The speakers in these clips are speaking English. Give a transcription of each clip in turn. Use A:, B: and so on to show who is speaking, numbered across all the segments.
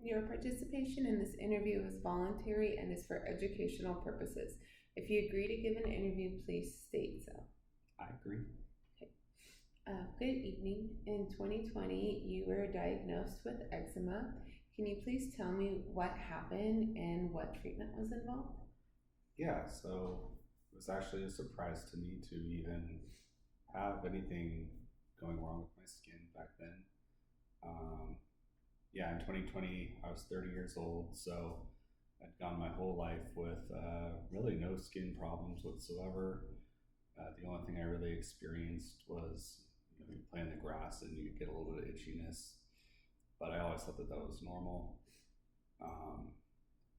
A: Your participation in this interview is voluntary and is for educational purposes. If you agree to give an interview, please state so.
B: I agree.
A: Good evening. In 2020, you were diagnosed with eczema. Can you please tell me what happened and what treatment was involved?
B: Yeah, so it was actually a surprise to me to even have anything going wrong with my skin back then. Um, yeah, in 2020, I was 30 years old, so I'd gone my whole life with really no skin problems whatsoever. The only thing I really experienced was, you play in the grass and you get a little bit of itchiness, but I always thought that that was normal. Um,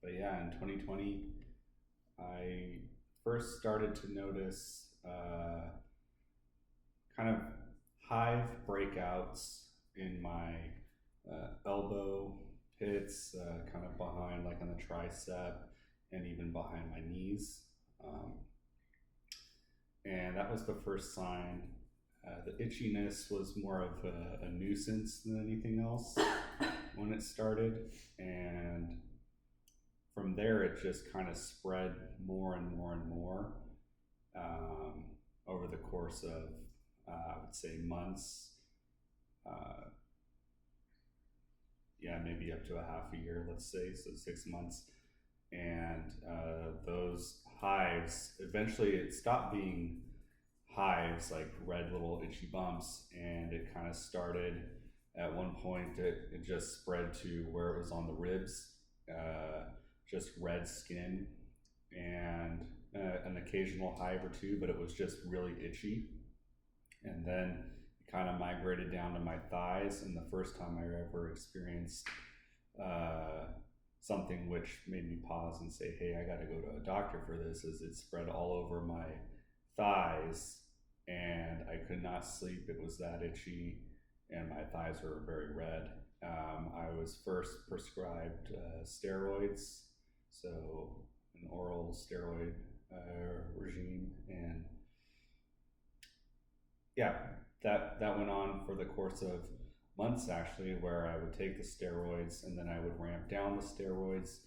B: but yeah, in 2020, I first started to notice kind of hive breakouts in my elbow pits, kind of behind, like on the tricep, and even behind my knees. And that was the first sign. The itchiness was more of a nuisance than anything else when it started. And from there, it just kind of spread more and more and more over the course of, I would say, months. Yeah, maybe up to a half a year, let's say, so 6 months. And those hives, eventually it stopped being hives, like red little itchy bumps, and it kind of started at one point, it just spread to where it was on the ribs, just red skin, and an occasional hive or two, but it was just really itchy. And then it kind of migrated down to my thighs, and the first time I ever experienced something which made me pause and say, hey, I got to go to a doctor for this, is it spread all over my thighs, and I could not sleep. It was that itchy, and my thighs were very red. I was first prescribed steroids, so an oral steroid regime, and yeah, that went on for the course of months, actually, where I would take the steroids and then I would ramp down the steroids,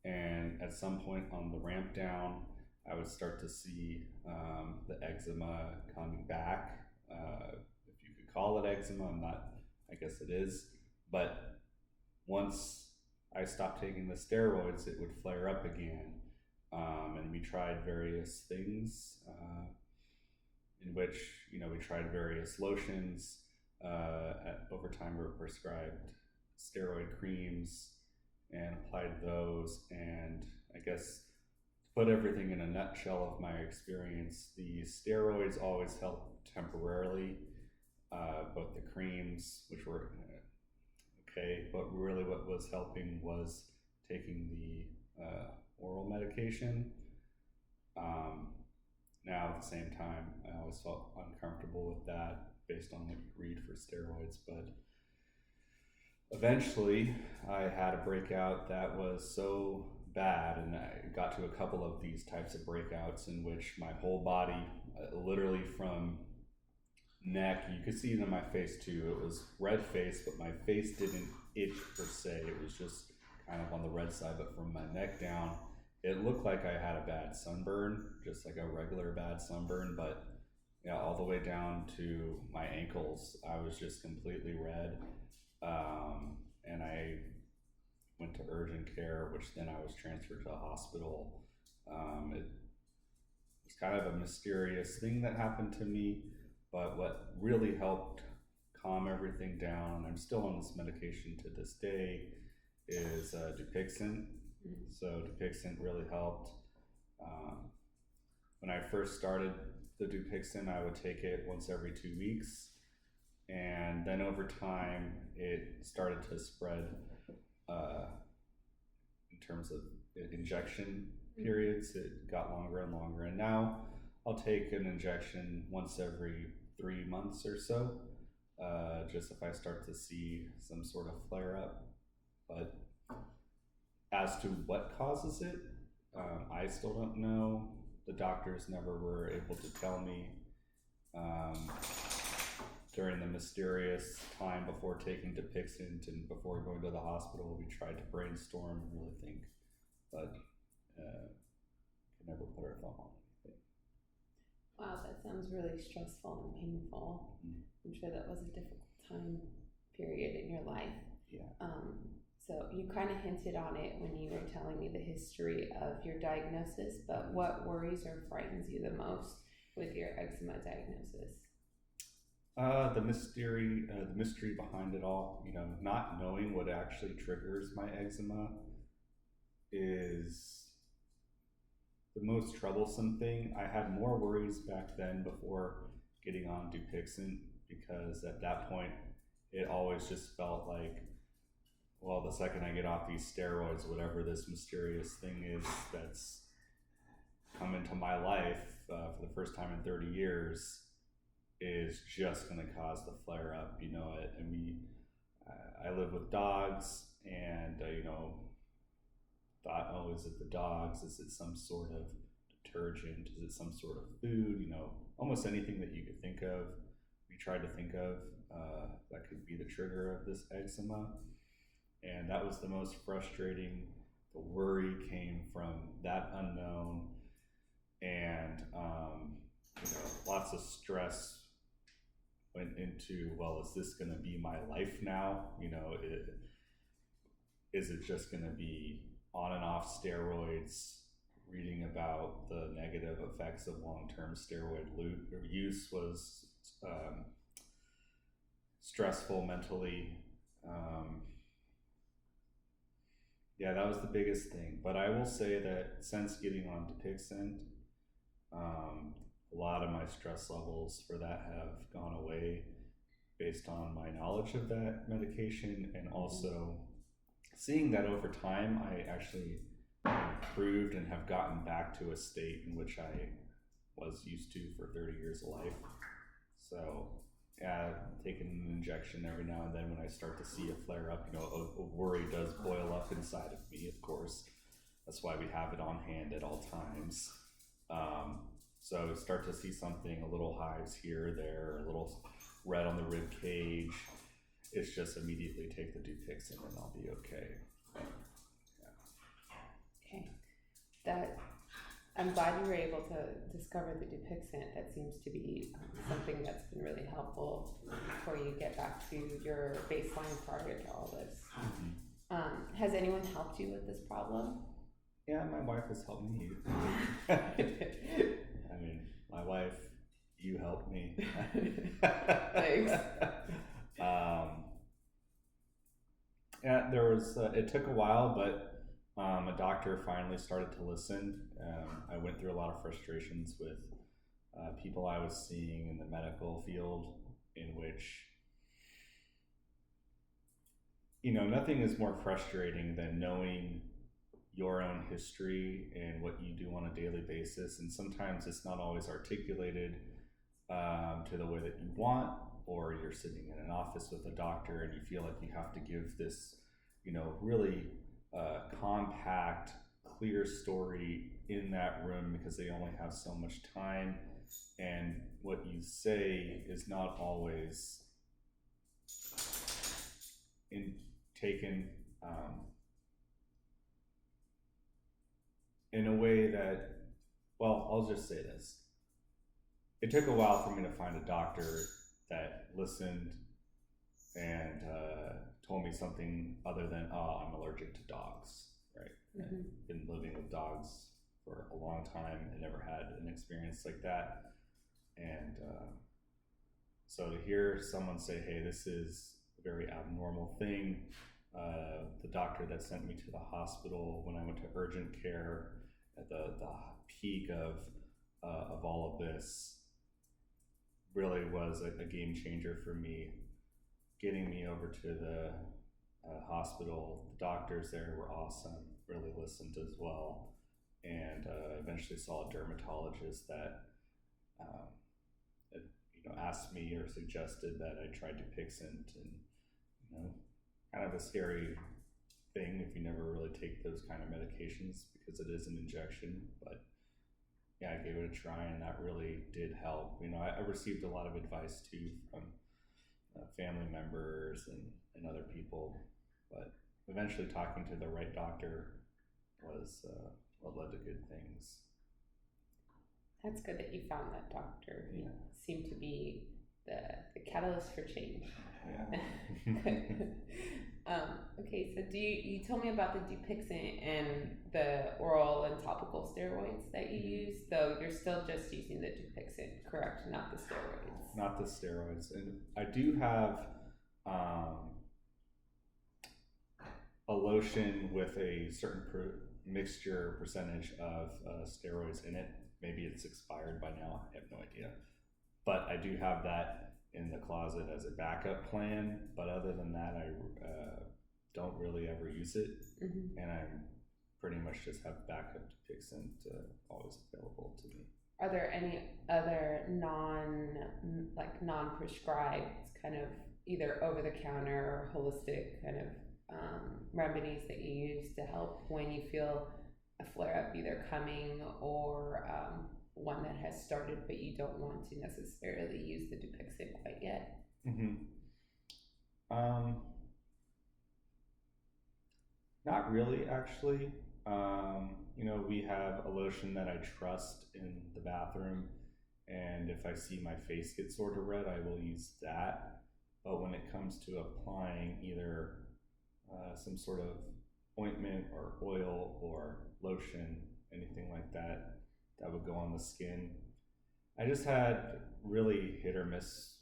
B: and at some point on the ramp down, I would start to see the eczema coming back. If you could call it eczema, I'm not, I guess it is. But once I stopped taking the steroids, it would flare up again. And we tried various things in which, we tried various lotions. Over time, we were prescribed steroid creams and applied those. And I guess, put everything in a nutshell of my experience, the steroids always helped temporarily, but the creams, which were okay, but really what was helping was taking the oral medication. Now at the same time, I always felt uncomfortable with that based on what you read for steroids, but eventually I had a breakout that was so bad, and I got to a couple of these types of breakouts in which my whole body, literally from neck, you could see it in my face too, it was red face, but my face didn't itch per se, it was just kind of on the red side, but from my neck down, it looked like I had a bad sunburn, just like a regular bad sunburn, but yeah, all the way down to my ankles, I was just completely red. And I went to urgent care, which then I was transferred to a hospital. It was kind of a mysterious thing that happened to me, but what really helped calm everything down, and I'm still on this medication to this day, is Dupixent. So Dupixent really helped. When I first started the Dupixent, I would take it once every 2 weeks, and then over time it started to spread in terms of injection periods. It got longer and longer, and now I'll take an injection once every 3 months or so, just if I start to see some sort of flare up. But as to what causes it, I still don't know. The doctors never were able to tell me. during the mysterious time before taking Dupixent and before going to the hospital, we tried to brainstorm and really think, but could never put our thumb on anything.
A: Wow, that sounds really stressful and painful.
B: Mm.
A: I'm sure that was a difficult time period in your life.
B: Yeah.
A: So you kind of hinted on it when you were telling me the history of your diagnosis, but what worries or frightens you the most with your eczema diagnosis?
B: The mystery behind it all, not knowing what actually triggers my eczema is the most troublesome thing. I had more worries back then before getting on Dupixent, because at that point, it always just felt like, well, the second I get off these steroids, whatever this mysterious thing is that's come into my life for the first time in 30 years is just going to cause the flare up, and I live with dogs, and, thought, oh, is it the dogs? Is it some sort of detergent? Is it some sort of food? Almost anything that you could think of, we tried to think of that could be the trigger of this eczema. And that was the most frustrating. The worry came from that unknown, and lots of stress went into, well, is this going to be my life now? Is it just going to be on and off steroids? Reading about the negative effects of long-term steroid use was stressful mentally. Yeah, that was the biggest thing. But I will say that since getting on Dupixent, a lot of my stress levels for that have gone away based on my knowledge of that medication, and also seeing that over time, I actually improved and have gotten back to a state in which I was used to for 30 years of life. So yeah, taking an injection every now and then when I start to see a flare up, a worry does boil up inside of me, of course. That's why we have it on hand at all times. So start to see something, a little hives here or there, a little red on the rib cage. It's just immediately take the Dupixent and I'll be okay. Yeah.
A: Okay. I'm glad you were able to discover the Dupixent. That seems to be something that's been really helpful before you get back to your baseline prior to all this. Mm-hmm. Has anyone helped you with this problem?
B: Yeah, my wife has helped me. I mean, my wife, you helped me.
A: Thanks.
B: Yeah, there was. It took a while, but a doctor finally started to listen. I went through a lot of frustrations with people I was seeing in the medical field, in which, nothing is more frustrating than knowing your own history and what you do on a daily basis. And sometimes it's not always articulated to the way that you want, or you're sitting in an office with a doctor and you feel like you have to give this, really compact, clear story in that room because they only have so much time, and what you say is not always taken in a way that, well, I'll just say this. It took a while for me to find a doctor that listened and told me something other than, oh, I'm allergic to dogs, right? Mm-hmm. I've been living with dogs for a long time and never had an experience like that. And so to hear someone say, hey, this is a very abnormal thing, the doctor that sent me to the hospital when I went to urgent care at the peak of all of this really was a game changer for me. Getting me over to the hospital, the doctors there were awesome, really listened as well, and eventually saw a dermatologist that asked me or suggested that I tried Dupixent, and kind of a scary thing if you never really take those kind of medications because it is an injection, but yeah, I gave it a try and that really did help. I received a lot of advice too from family members and other people, but eventually talking to the right doctor was what led to good things.
A: That's good that you found that doctor. He
B: Yeah.
A: seemed to be the catalyst for change.
B: Yeah.
A: Good. Okay, so you told me about the Dupixent and the oral and topical steroids that you use, though you're still just using the Dupixent, correct? Not the steroids.
B: Not the steroids. And I do have a lotion with a certain mixture percentage of steroids in it. Maybe it's expired by now. I have no idea. But I do have that in the closet as a backup plan. But other than that, I don't really ever use it.
A: Mm-hmm.
B: And I pretty much just have backup Dupixent always available to me.
A: Are there any other non-prescribed kind of either over-the-counter or holistic kind of remedies that you use to help when you feel a flare-up either coming or one that has started but you don't want to necessarily use the Dupixent quite yet?
B: Not really, actually. We have a lotion that I trust in the bathroom, and if I see my face get sort of red, I will use that. But when it comes to applying either some sort of ointment or oil or lotion, anything like that, that would go on the skin, I just had really hit or miss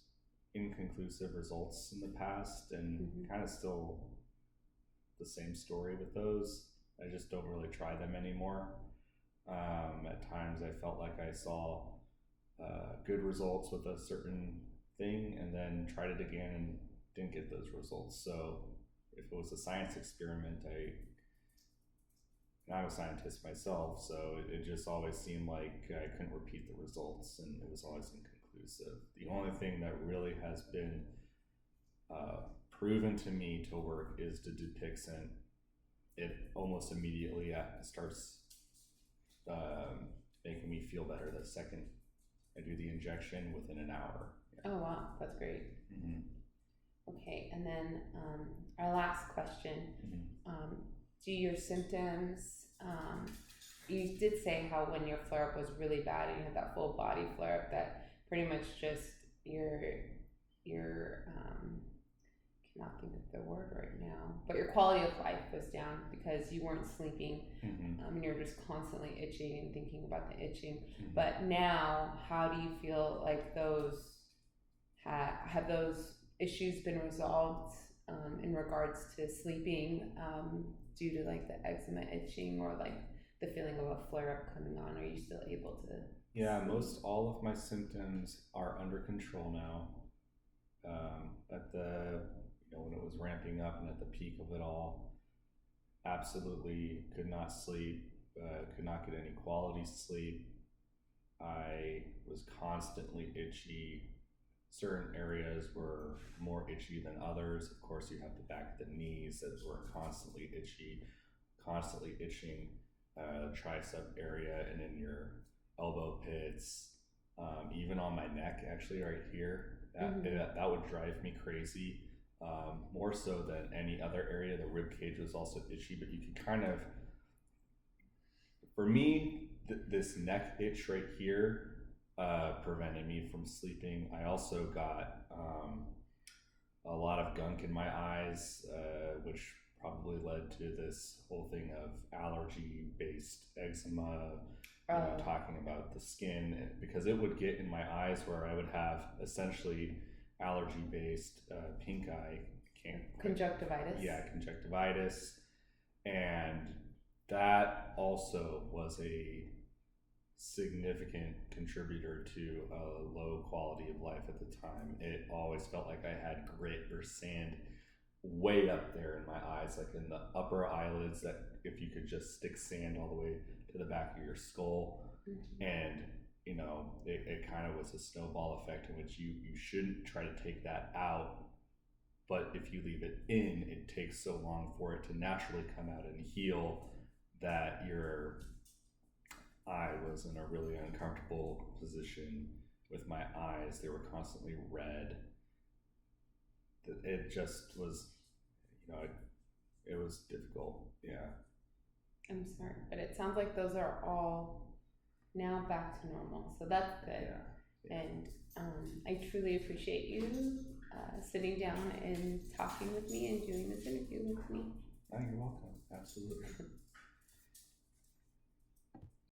B: inconclusive results in the past, and kind of still the same story with those. I just don't really try them anymore. At times I felt like I saw good results with a certain thing and then tried it again and didn't get those results. So if it was a science experiment, and I'm a scientist myself, so it just always seemed like I couldn't repeat the results and it was always inconclusive. The only thing that really has been proven to me to work is the Dupixent. It almost immediately starts making me feel better the second I do the injection, within an hour.
A: Yeah. Oh wow, that's great. Okay, and then our last question, do your symptoms, you did say how when your flare-up was really bad and you had that full body flare-up, that pretty much just your cannot think of the word right now, but your quality of life was down because you weren't sleeping, and you were just constantly itching and thinking about the itching. But now, how do you feel like those have those issues been resolved in regards to sleeping due to like the eczema itching or like the feeling of a flare-up coming on? Are you still able to?
B: Yeah, most all of my symptoms are under control now. At the when it was ramping up and at the peak of it all, absolutely could not sleep, could not get any quality sleep. I was constantly itchy. Certain areas were more itchy than others. Of course, you have the back of the knees that were constantly itching, tricep area and in your elbow pits, even on my neck, actually right here. That would drive me crazy. More so than any other area. The rib cage was also itchy, but you could kind of, for me, this neck itch right here prevented me from sleeping. I also got a lot of gunk in my eyes, which probably led to this whole thing of allergy-based eczema, talking about the skin, because it would get in my eyes where I would have essentially allergy-based pink eye,
A: conjunctivitis.
B: Yeah, conjunctivitis, and that also was a significant contributor to a low quality of life at the time. It always felt like I had grit or sand way up there in my eyes, like in the upper eyelids, that if you could just stick sand all the way to the back of your skull. And it kind of was a snowball effect in which you shouldn't try to take that out, but if you leave it in, it takes so long for it to naturally come out and heal that your eye was in a really uncomfortable position with my eyes. They were constantly red, it just was, it was difficult. Yeah.
A: I'm sorry, but it sounds like those are all now back to normal, so that's good.
B: Yeah.
A: And I truly appreciate you sitting down and talking with me and doing this interview with me.
B: Oh, you're welcome. Absolutely.